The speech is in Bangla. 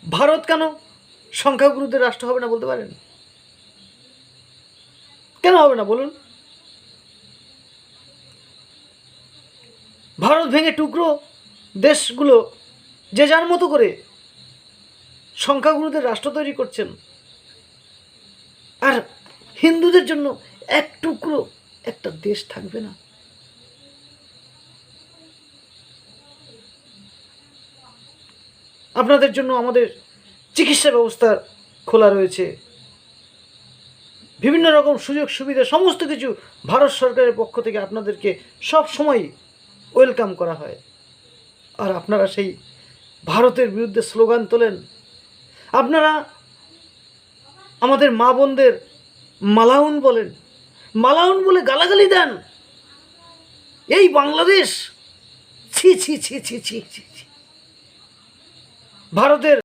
ভারত কেন সংখ্যাগুরুদের রাষ্ট্র হবে না বলতে পারেন? কেন হবে না বলুন? ভারত ভেঙে টুকরো দেশগুলো যে যার মতো করে সংখ্যাগুরুদের রাষ্ট্র তৈরি করছেন, আর হিন্দুদের জন্য এক টুকরো একটা দেশ থাকবে না। আপনাদের জন্য আমাদের চিকিৎসা ব্যবস্থা খোলা রয়েছে, বিভিন্ন রকম সুযোগ সুবিধা সমস্ত কিছু ভারত সরকারের পক্ষ থেকে আপনাদেরকে সব সময় ওয়েলকাম করা হয়। আর আপনারা সেই ভারতের বিরুদ্ধে স্লোগান তোলেন, আপনারা আমাদের মা বোনদের মালাউন বলেন, মালাউন বলে গালাগালি দেন। এই বাংলাদেশ, ছি ছি ছি ছি ছি ছি। ভারতের